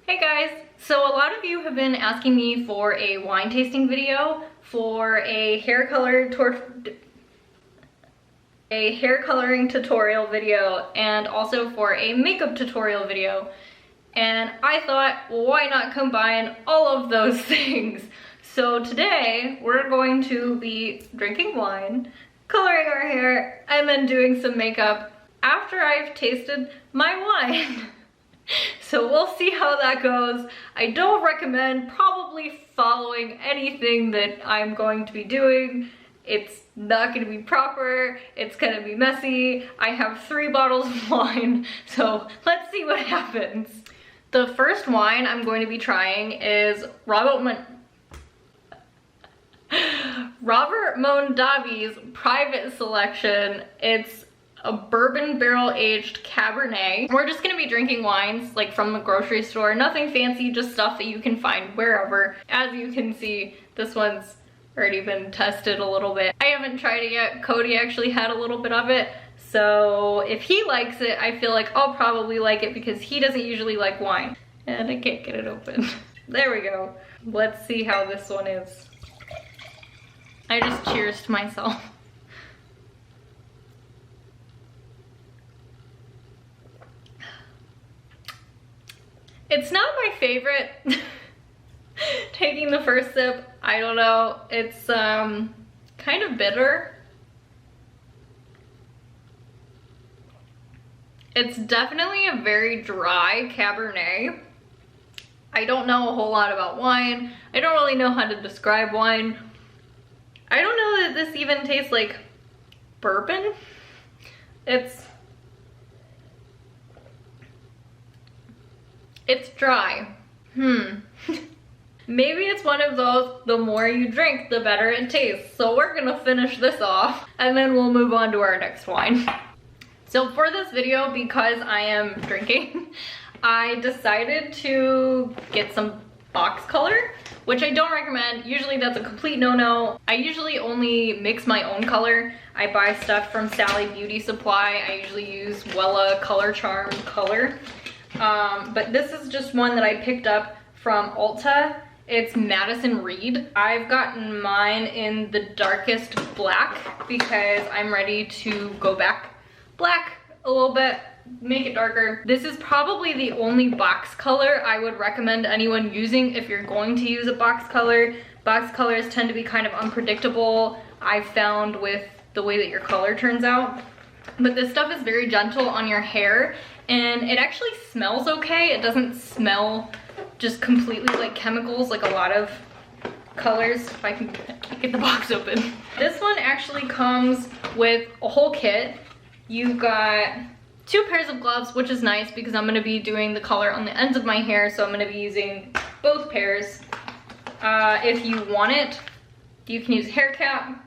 Hey guys! So a lot of you have been asking me for a wine tasting video, for a hair coloring tutorial video, and also for a makeup tutorial video. And I thought, well, why not combine all of those things? So today we're going to be drinking wine, coloring our hair, and then doing some makeup after I've tasted my wine. So we'll see how that goes. I don't recommend probably following anything that I'm going to be doing. It's not going to be proper. It's going to be messy. I have 3 bottles of wine, so let's see what happens. The first wine I'm going to be trying is Robert Mondavi's Private Selection. It's a bourbon barrel aged Cabernet. We're just gonna be drinking wines like from the grocery store, nothing fancy, just stuff that you can find wherever. As you can see, this one's already been tested a little bit. I haven't tried it yet. Cody actually had a little bit of it, so if he likes it, I feel like I'll probably like it because he doesn't usually like wine. And I can't get it open. There we go. Let's see how this one is. I just cheers to myself. It's not my favorite. Taking the first sip, I don't know. It's kind of bitter. It's definitely a very dry Cabernet. I don't know a whole lot about wine. I don't really know how to describe wine. I don't know that this even tastes like bourbon. It's dry. Maybe it's one of those, the more you drink, the better it tastes. So we're gonna finish this off and then we'll move on to our next wine. So for this video, because I am drinking, I decided to get some box color, which I don't recommend. Usually that's a complete no-no. I usually only mix my own color. I buy stuff from Sally Beauty Supply. I usually use Wella Color Charm color. But this is just one that I picked up from Ulta. It's Madison Reed. I've gotten mine in the darkest black because I'm ready to go back black a little bit, make it darker. This is probably the only box color I would recommend anyone using if you're going to use a box color. Box colors tend to be kind of unpredictable, I've found, with the way that your color turns out. But this stuff is very gentle on your hair and it actually smells okay. It doesn't smell just completely like chemicals like a lot of colors. If I can get the box open. This one actually comes with a whole kit. You've got 2 pairs of gloves, which is nice because I'm gonna be doing the color on the ends of my hair, so I'm gonna be using both pairs. If you want it, you can use a hair cap.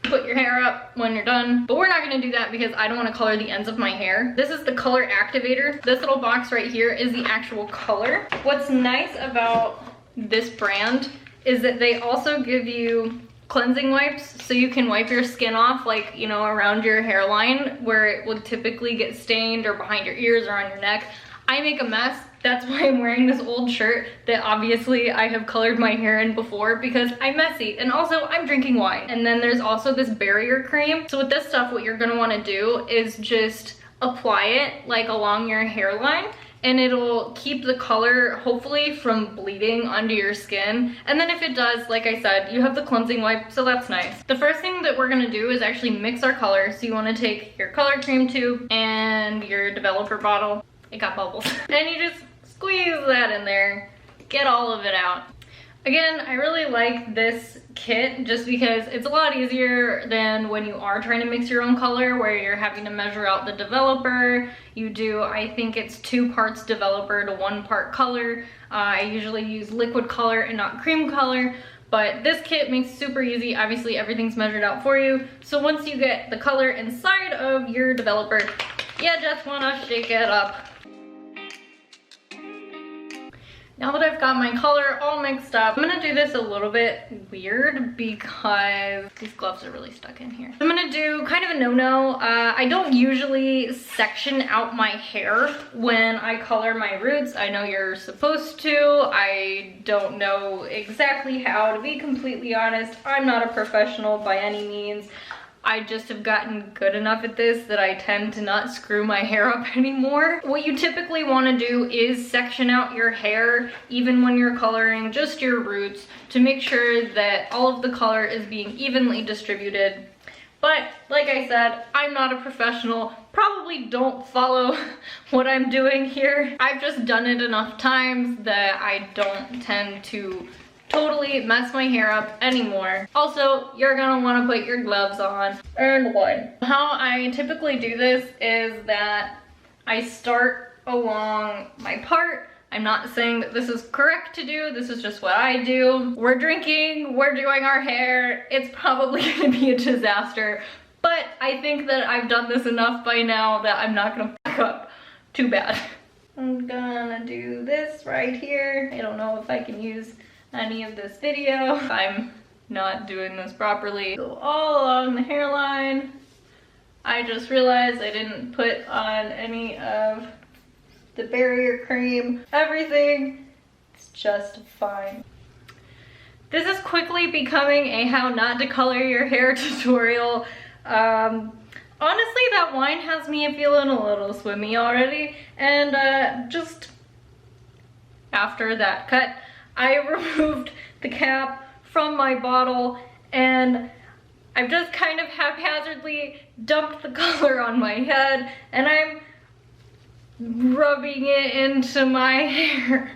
Put your hair up when you're done, but we're not gonna do that because I don't want to color the ends of my hair. This is the color activator. This little box right here is the actual color. What's nice about this brand is that they also give you cleansing wipes, so you can wipe your skin off, like, you know, around your hairline where it would typically get stained, or behind your ears or on your neck. I make a mess. That's why I'm wearing this old shirt that obviously I have colored my hair in before because I'm messy, and also I'm drinking wine. And then there's also this barrier cream. So with this stuff, what you're gonna wanna do is just apply it like along your hairline, and it'll keep the color hopefully from bleeding onto your skin. And then if it does, like I said, you have the cleansing wipe, so that's nice. The first thing that we're gonna do is actually mix our color. So you wanna take your color cream tube and your developer bottle. It got bubbles. And you just squeeze that in there, get all of it out. Again, I really like this kit just because it's a lot easier than when you are trying to mix your own color, where you're having to measure out the developer. You do, I think it's 2 parts developer to 1 part color. I usually use liquid color and not cream color, but this kit makes it super easy. Obviously everything's measured out for you. So once you get the color inside of your developer, you just wanna shake it up. Now that I've got my color all mixed up, I'm gonna do this a little bit weird because these gloves are really stuck in here. I'm gonna do kind of a no-no. I don't usually section out my hair when I color my roots. I know you're supposed to. I don't know exactly how, to be completely honest. I'm not a professional by any means. I just have gotten good enough at this that I tend to not screw my hair up anymore. What you typically want to do is section out your hair, even when you're coloring just your roots, to make sure that all of the color is being evenly distributed. But like I said, I'm not a professional. Probably don't follow what I'm doing here. I've just done it enough times that I don't tend to totally mess my hair up anymore. Also, you're gonna wanna put your gloves on. And one. How I typically do this is that I start along my part. I'm not saying that this is correct to do, this is just what I do. We're drinking, we're doing our hair, it's probably gonna be a disaster, but I think that I've done this enough by now that I'm not gonna fuck up too bad. I'm gonna do this right here. I don't know if I can use any of this video. I'm not doing this properly. Go all along the hairline. I just realized I didn't put on any of the barrier cream. Everything is just fine. This is quickly becoming a how not to color your hair tutorial. Honestly, that wine has me feeling a little swimmy already, and just after that cut, I removed the cap from my bottle and I've just kind of haphazardly dumped the color on my head and I'm rubbing it into my hair.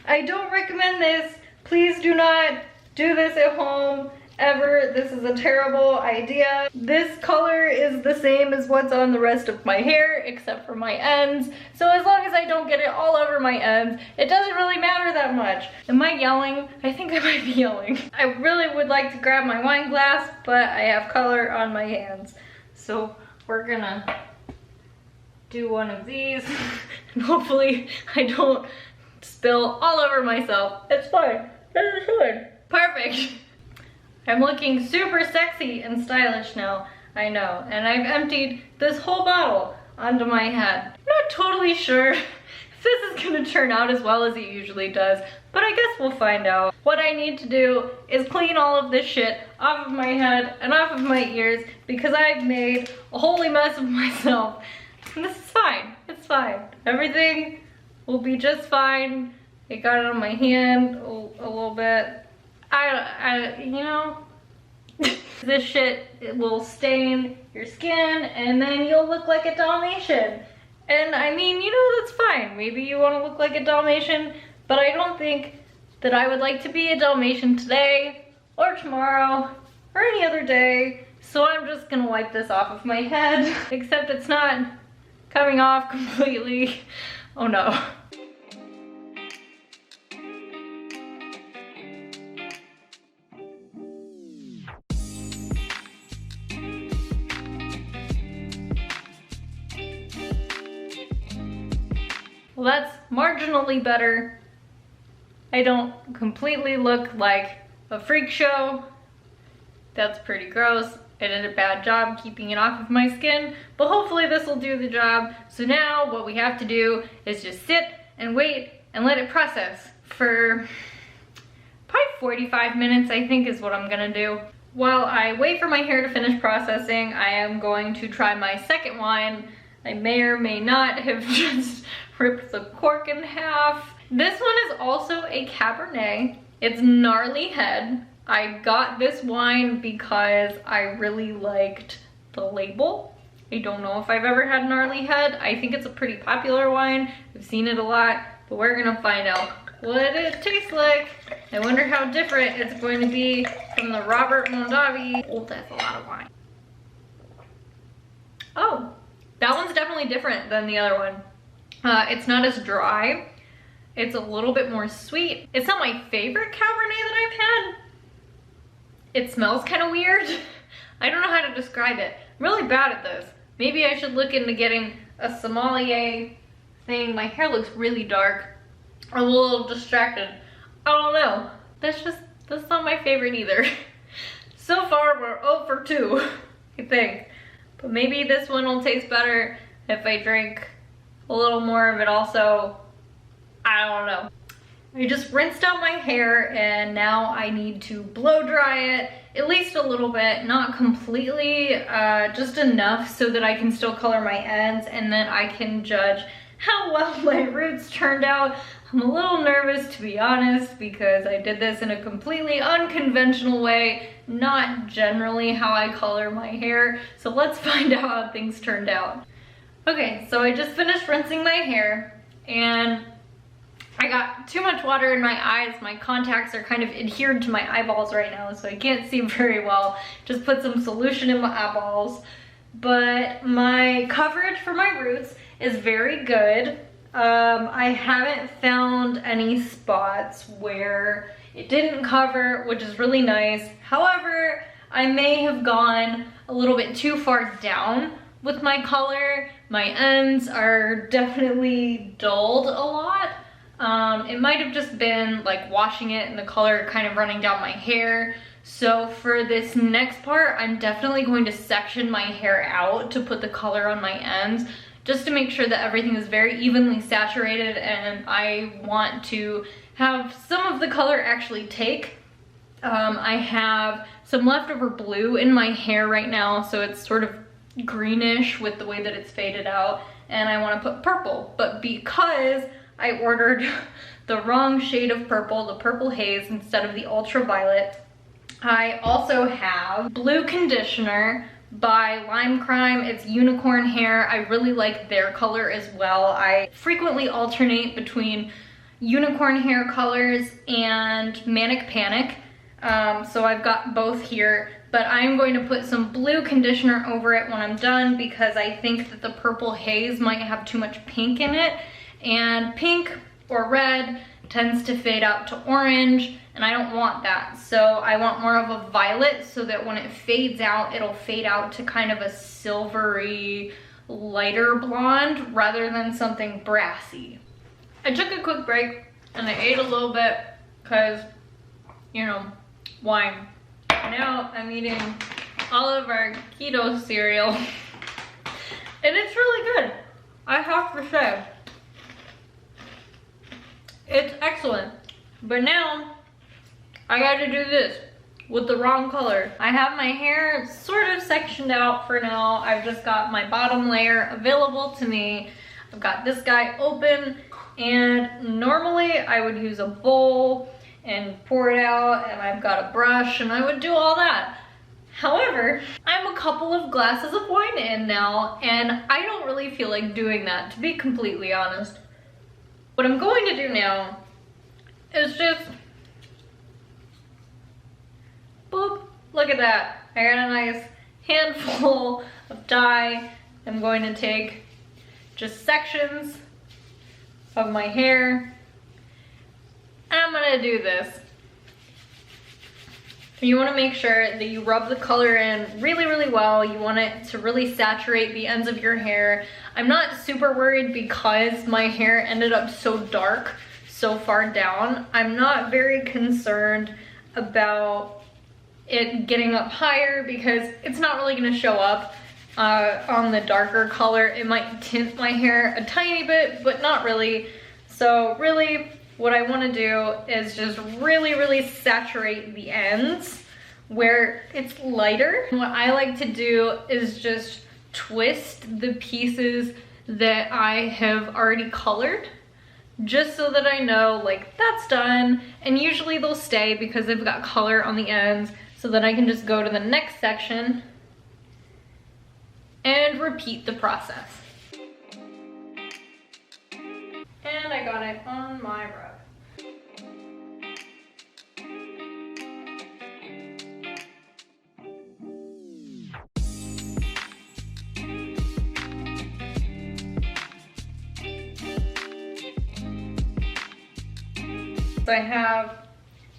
I don't recommend this. Please do not do this at home ever. This is a terrible idea. This color is the same as what's on the rest of my hair except for my ends. So as long as I don't get it all over my ends, it doesn't really matter that much. Am I yelling? I think I might be yelling. I really would like to grab my wine glass, but I have color on my hands. So we're gonna do one of these and hopefully I don't spill all over myself. It's fine. It's fine. Perfect. I'm looking super sexy and stylish now, I know, and I've emptied this whole bottle onto my head. I'm not totally sure if this is gonna turn out as well as it usually does, but I guess we'll find out. What I need to do is clean all of this shit off of my head and off of my ears because I've made a holy mess of myself. And this is fine, it's fine. Everything will be just fine. I got it on my hand a little bit. You know, this shit, it will stain your skin and then you'll look like a Dalmatian. And I mean, you know, that's fine. Maybe you want to look like a Dalmatian, but I don't think that I would like to be a Dalmatian today or tomorrow or any other day. So I'm just gonna wipe this off of my head, except it's not coming off completely. Oh no. Well, that's marginally better. I don't completely look like a freak show. That's pretty gross. I did a bad job keeping it off of my skin, but hopefully this will do the job. So now what we have to do is just sit and wait and let it process for probably 45 minutes, I think is what I'm gonna do. While I wait for my hair to finish processing, I am going to try my second wine. I may or may not have just ripped the cork in half. This one is also a Cabernet. It's Gnarly Head. I got this wine because I really liked the label. I don't know if I've ever had Gnarly Head. I think it's a pretty popular wine. I've seen it a lot, but we're gonna find out what it tastes like. I wonder how different it's going to be from the Robert Mondavi. Oh, that's a lot of wine. Oh, that one's definitely different than the other one. It's not as dry. It's a little bit more sweet. It's not my favorite Cabernet that I've had. It smells kind of weird. I don't know how to describe it. I'm really bad at this. Maybe I should look into getting a sommelier thing. My hair looks really dark. I'm a little distracted. I don't know. That's not my favorite either. So far, we're 0 for 2, I think. But maybe this one will taste better if I drink a little more of it also. I don't know. I just rinsed out my hair and now I need to blow dry it, at least a little bit, not completely, just enough so that I can still color my ends, and then I can judge how well my roots turned out. I'm a little nervous, to be honest, because I did this in a completely unconventional way, not generally how I color my hair. So let's find out how things turned out. Okay, so I just finished rinsing my hair and I got too much water in my eyes. My contacts are kind of adhered to my eyeballs right now, so I can't see very well. Just put some solution in my eyeballs. But my coverage for my roots is very good. I haven't found any spots where it didn't cover, which is really nice. However, I may have gone a little bit too far down with my color. My ends are definitely dulled a lot. It might have just been like washing it and the color kind of running down my hair. So for this next part, I'm definitely going to section my hair out to put the color on my ends, just to make sure that everything is very evenly saturated, and I want to have some of the color actually take. I have some leftover blue in my hair right now, so it's sort of greenish with the way that it's faded out, and I want to put purple, but because I ordered the wrong shade of purple, the purple haze instead of the ultraviolet, I also have blue conditioner by Lime Crime. It's unicorn hair. I really like their color as well. I frequently alternate between unicorn hair colors and Manic Panic. So I've got both here, but I'm going to put some blue conditioner over it when I'm done because I think that the purple haze might have too much pink in it, and pink or red tends to fade out to orange, and I don't want that. So I want more of a violet so that when it fades out, it'll fade out to kind of a silvery, lighter blonde rather than something brassy. I took a quick break and I ate a little bit because, you know, wine. Now I'm eating all of our keto cereal and it's really good, I have to say. It's excellent. But now I gotta do this with the wrong color. I have my hair sort of sectioned out for now. I've just got my bottom layer available to me. I've got this guy open, and normally I would use a bowl and pour it out, and I've got a brush and I would do all that. However, I'm a couple of glasses of wine in now, and I don't really feel like doing that, to be completely honest. What I'm going to do now is just, boop, look at that. I got a nice handful of dye. I'm going to take just sections of my hair, and I'm gonna do this. You wanna make sure that you rub the color in really, really well. You want it to really saturate the ends of your hair. I'm not super worried because my hair ended up so dark so far down. I'm not very concerned about it getting up higher because it's not really gonna show up on the darker color. It might tint my hair a tiny bit, but not really. So really, what I wanna do is just really, really saturate the ends where it's lighter. What I like to do is just twist the pieces that I have already colored, just so that I know, like, that's done. And usually they'll stay because they've got color on the ends, so that I can just go to the next section and repeat the process. And I got it on my rug. So I have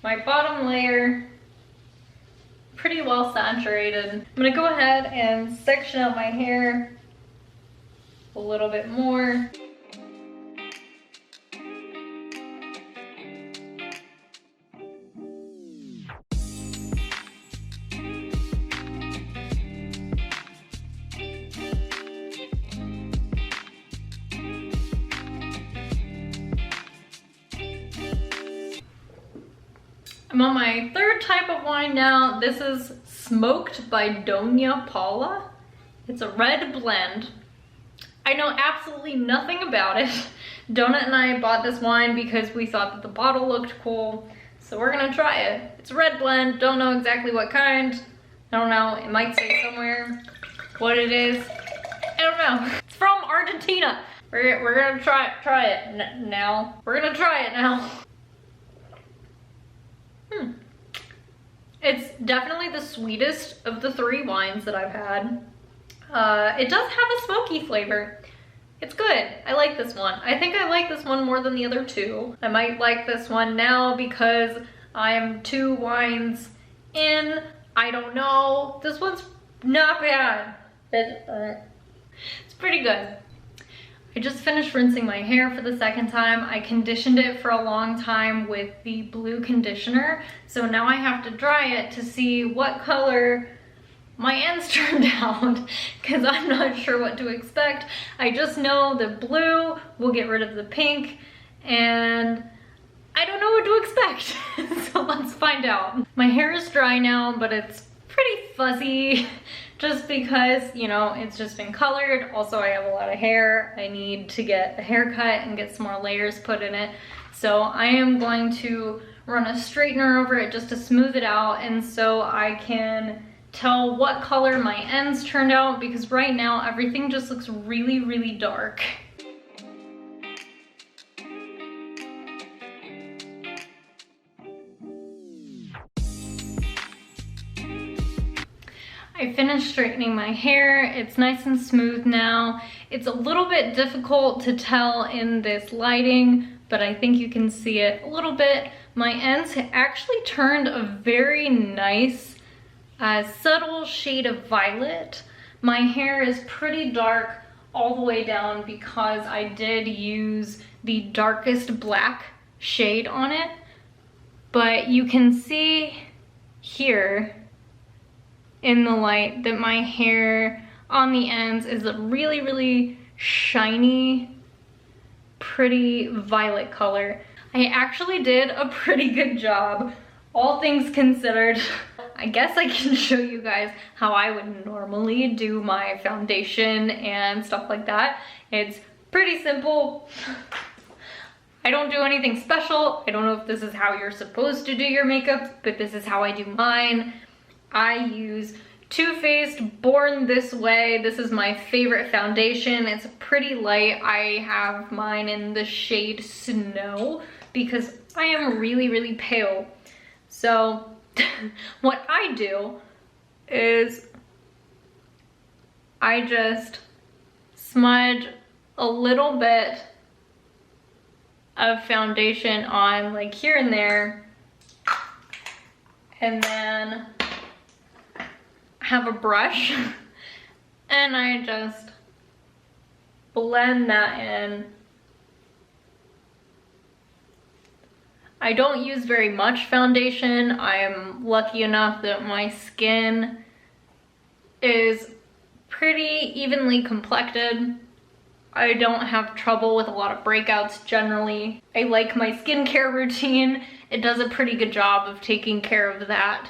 my bottom layer pretty well saturated. I'm gonna go ahead and section out my hair a little bit more. I'm on my third type of wine now. This is Smoked by Doña Paula. It's a red blend. I know absolutely nothing about it. Donut and I bought this wine because we thought that the bottle looked cool. So we're gonna try it. It's a red blend, don't know exactly what kind. I don't know, it might say somewhere what it is. I don't know. It's from Argentina. We're gonna try it now. We're gonna try it now. It's definitely the sweetest of the 3 wines that I've had. It does have a smoky flavor. It's good. I like this one. I think I like this one more than the other 2. I might like this one now because I'm 2 wines in. I don't know. This one's not bad. It's pretty good. I just finished rinsing my hair for the 2nd time. I conditioned it for a long time with the blue conditioner. So now I have to dry it to see what color my ends turned out because I'm not sure what to expect. I just know the blue will get rid of the pink and I don't know what to expect. So let's find out. My hair is dry now, but it's pretty fuzzy just because, you know, it's just been colored. Also, I have a lot of hair. I need to get a haircut and get some more layers put in it. So I am going to run a straightener over it just to smooth it out and so I can tell what color my ends turned out because right now everything just looks really, really dark. I finished straightening my hair. It's nice and smooth now. It's a little bit difficult to tell in this lighting, but I think you can see it a little bit. My ends actually turned a very nice subtle shade of violet. My hair is pretty dark all the way down because I did use the darkest black shade on it. But you can see here in the light that my hair on the ends is a really, really shiny, pretty violet color. I actually did a pretty good job, all things considered. I guess I can show you guys how I would normally do my foundation and stuff like that. It's pretty simple. I don't do anything special. I don't know if this is how you're supposed to do your makeup, but this is how I do mine. I use Too Faced Born This Way. This is my favorite foundation. It's pretty light. I have mine in the shade Snow because I am really, really pale. So what I do is I just smudge a little bit of foundation on like here and there, and then have a brush and I just blend that in. I don't use very much foundation. I am lucky enough that my skin is pretty evenly complected. I don't have trouble with a lot of breakouts generally. I like my skincare routine. It does a pretty good job of taking care of that.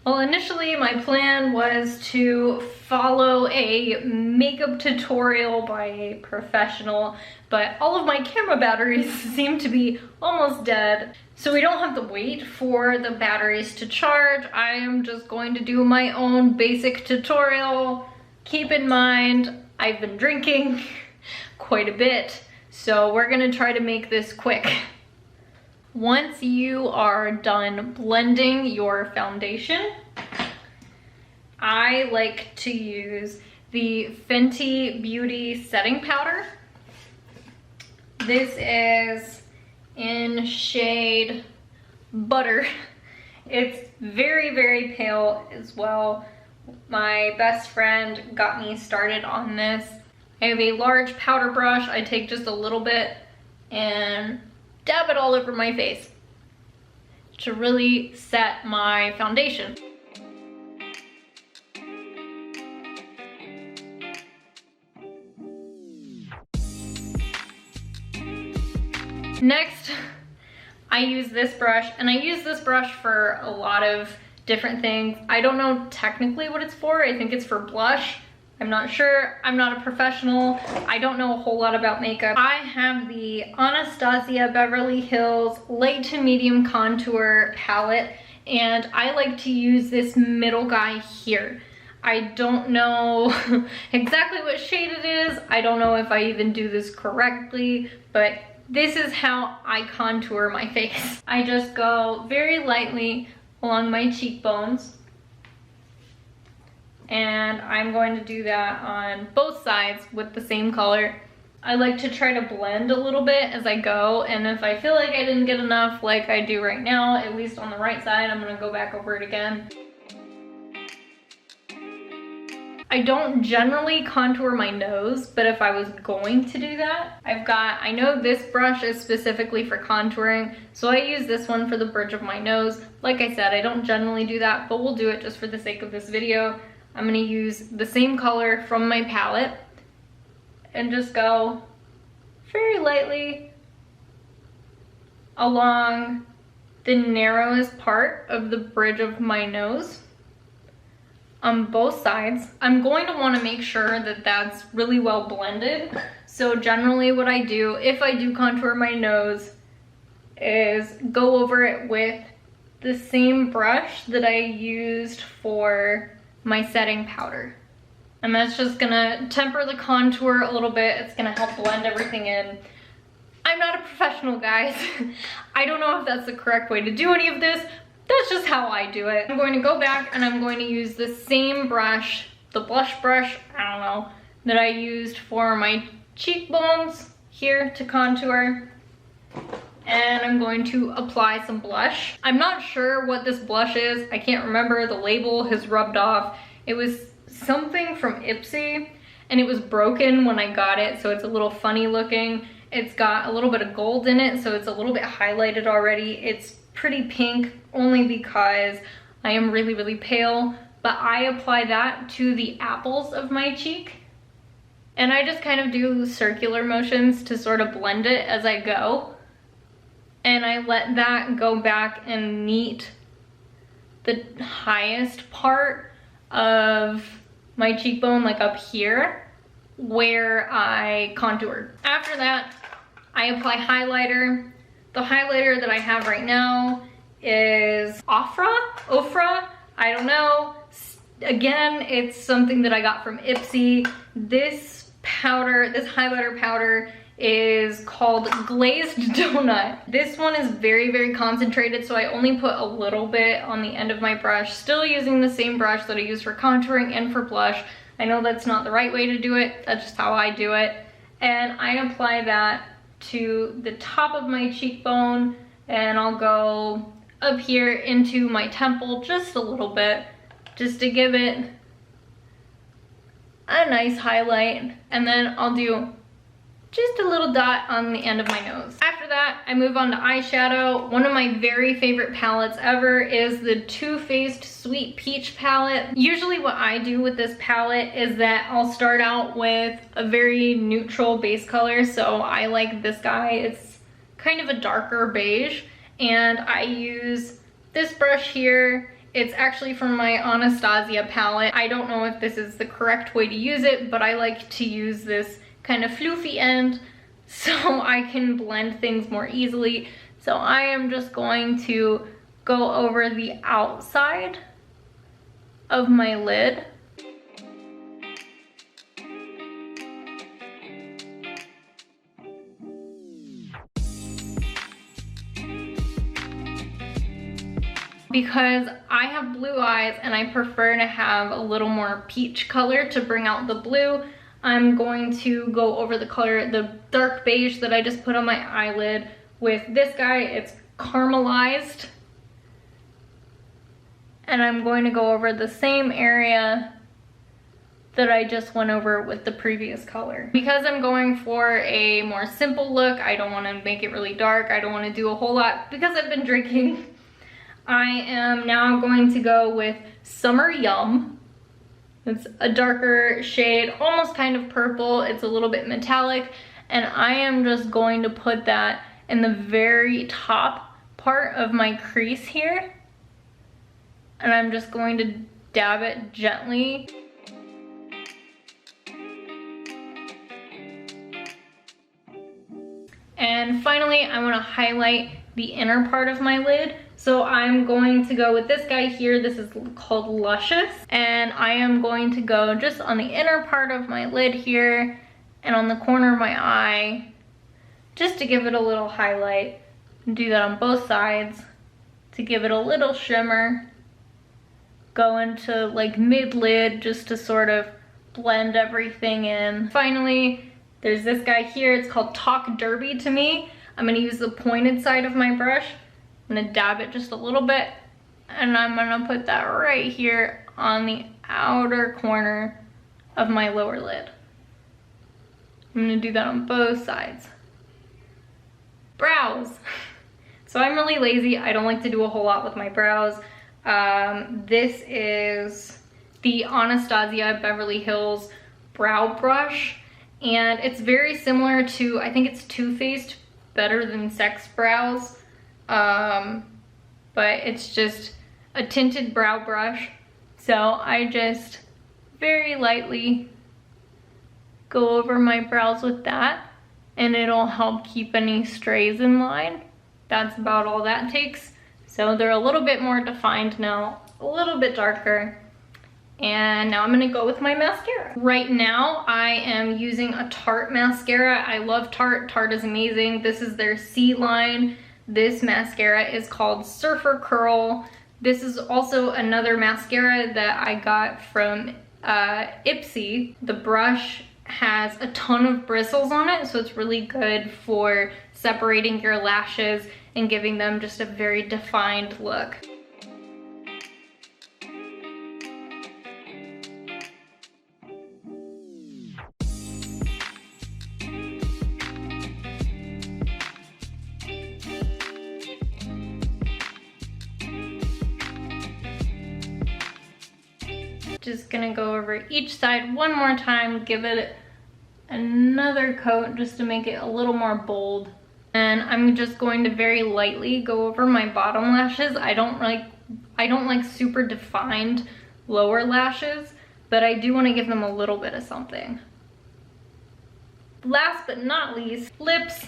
Well, initially my plan was to follow a makeup tutorial by a professional, but all of my camera batteries seem to be almost dead. So we don't have to wait for the batteries to charge. I am just going to do my own basic tutorial. Keep in mind, I've been drinking quite a bit, so we're gonna try to make this quick. Once you are done blending your foundation, I like to use the Fenty Beauty setting powder. This is in shade Butter. It's very, very pale as well. My best friend got me started on this. I have a large powder brush. I take just a little bit and dab it all over my face to really set my foundation. Next, I use this brush, and I use this brush for a lot of different things. I don't know technically what it's for. I think it's for blush. I'm not sure. I'm not a professional. I don't know a whole lot about makeup. I have the Anastasia Beverly Hills Light to Medium Contour palette, and I like to use this middle guy here. I don't know exactly what shade it is. I don't know if I even do this correctly, but this is how I contour my face. I just go very lightly along my cheekbones. And I'm going to do that on both sides with the same color. I like to try to blend a little bit as I go, and if I feel like I didn't get enough like I do right now, at least on the right side, I'm gonna go back over it again. I don't generally contour my nose, but if I was going to do that, I know this brush is specifically for contouring, so I use this one for the bridge of my nose. Like I said, I don't generally do that, but we'll do it just for the sake of this video. I'm gonna use the same color from my palette and just go very lightly along the narrowest part of the bridge of my nose on both sides. I'm going to want to make sure that that's really well blended. So generally what I do, if I do contour my nose, is go over it with the same brush that I used for my setting powder. And that's just gonna temper the contour a little bit. It's gonna help blend everything in. I'm not a professional, guys. I don't know if that's the correct way to do any of this. That's just how I do it. I'm going to go back and I'm going to use the same brush, the blush brush, I don't know, that I used for my cheekbones here to contour. And I'm going to apply some blush. I'm not sure what this blush is. I can't remember. The label has rubbed off. It was something from Ipsy, and it was broken when I got it, so it's a little funny looking. It's got a little bit of gold in it, so it's a little bit highlighted already. It's pretty pink only because I am really, really pale, but I apply that to the apples of my cheek. And I just kind of do circular motions to sort of blend it as I go. And I let that go back and meet the highest part of my cheekbone, like up here, where I contoured. After that, I apply highlighter. The highlighter that I have right now is Ofra, I don't know. Again, it's something that I got from Ipsy. This powder, this highlighter powder is called Glazed Donut. This one is very, very concentrated, so I only put a little bit on the end of my brush, still using the same brush that I use for contouring and for blush. I know that's not the right way to do it, that's just how I do it. And I apply that to the top of my cheekbone, and I'll go up here into my temple just a little bit, just to give it a nice highlight. And then I'll do just a little dot on the end of my nose. After that, I move on to eyeshadow. One of my very favorite palettes ever is the Too Faced Sweet Peach palette. Usually what I do with this palette is that I'll start out with a very neutral base color. So I like this guy. It's kind of a darker beige. And I use this brush here. It's actually from my Anastasia palette. I don't know if this is the correct way to use it, but I like to use this kind of floofy end so I can blend things more easily. So I am just going to go over the outside of my lid. Because I have blue eyes and I prefer to have a little more peach color to bring out the blue, I'm going to go over the color, the dark beige that I just put on my eyelid with this guy. It's caramelized. And I'm going to go over the same area that I just went over with the previous color. Because I'm going for a more simple look, I don't want to make it really dark. I don't want to do a whole lot because I've been drinking. I am now going to go with Summer Yum. It's a darker shade, almost kind of purple. It's a little bit metallic, and I am just going to put that in the very top part of my crease here. And I'm just going to dab it gently. And finally, I want to highlight the inner part of my lid. So I'm going to go with this guy here. This is called Luscious. And I am going to go just on the inner part of my lid here and on the corner of my eye, just to give it a little highlight. And do that on both sides to give it a little shimmer. Go into like mid-lid just to sort of blend everything in. Finally, there's this guy here. It's called Talk Derby to me. I'm gonna use the pointed side of my brush. I'm gonna dab it just a little bit, and I'm gonna put that right here on the outer corner of my lower lid. I'm gonna do that on both sides. Brows. So I'm really lazy. I don't like to do a whole lot with my brows. This is the Anastasia Beverly Hills brow brush. And it's very similar to, I think it's Too Faced Better Than Sex brows. But it's just a tinted brow brush. So I just very lightly go over my brows with that, and it'll help keep any strays in line. That's about all that takes. So they're a little bit more defined now, a little bit darker. And now I'm gonna go with my mascara. Right now, I am using a Tarte mascara. I love Tarte. Tarte is amazing. This is their C line. This mascara is called Surfer Curl. This is also another mascara that I got from Ipsy. The brush has a ton of bristles on it, so it's really good for separating your lashes and giving them just a very defined look. Just gonna go over each side one more time, give it another coat just to make it a little more bold. And I'm just going to very lightly go over my bottom lashes. I don't like super defined lower lashes, but I do want to give them a little bit of something. Last but not least, lips.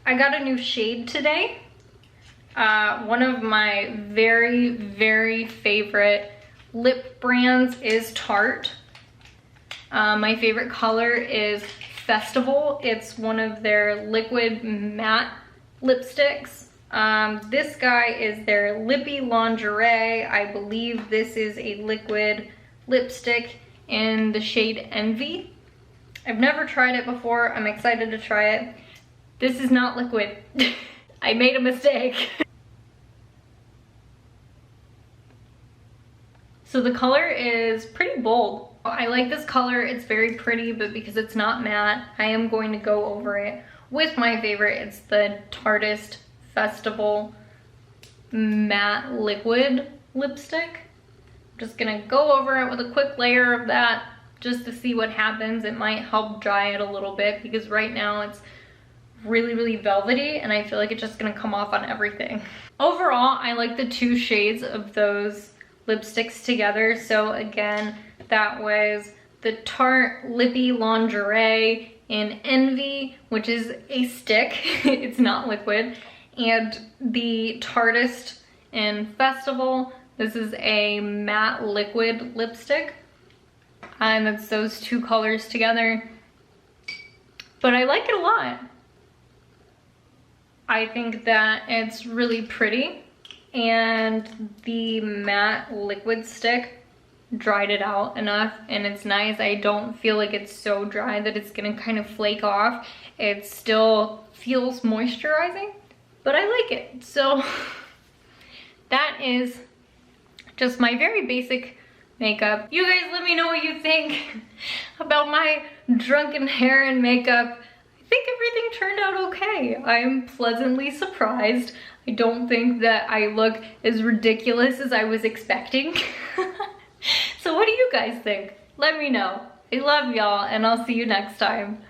I got a new shade today. One of my very, very favorite lip brands is Tarte. My favorite color is Festival. It's one of their liquid matte lipsticks. This guy is their Lippy Lingerie. I believe this is a liquid lipstick in the shade Envy. I've never tried it before. I'm excited to try it. This is not liquid. I made a mistake. So the color is pretty bold. I like this color, it's very pretty, but because it's not matte, I am going to go over it with my favorite. It's the Tarteist Festival Matte Liquid Lipstick. I'm just gonna go over it with a quick layer of that just to see what happens. It might help dry it a little bit because right now it's really, really velvety and I feel like it's just gonna come off on everything. Overall, I like the two shades of those lipsticks together. So again, that was the Tarte Lippy Lingerie in Envy, which is a stick. It's not liquid. And the Tarteist in Festival. This is a matte liquid lipstick. And it's those two colors together. But I like it a lot. I think that it's really pretty. And the matte liquid stick dried it out enough and it's nice. I don't feel like it's so dry that it's gonna kind of flake off. It still feels moisturizing, but I like it. So that is just my very basic makeup. You guys let me know what you think about my drunken hair and makeup. I think everything turned out okay. I'm pleasantly surprised. I don't think that I look as ridiculous as I was expecting. So what do you guys think? Let me know. I love y'all and I'll see you next time.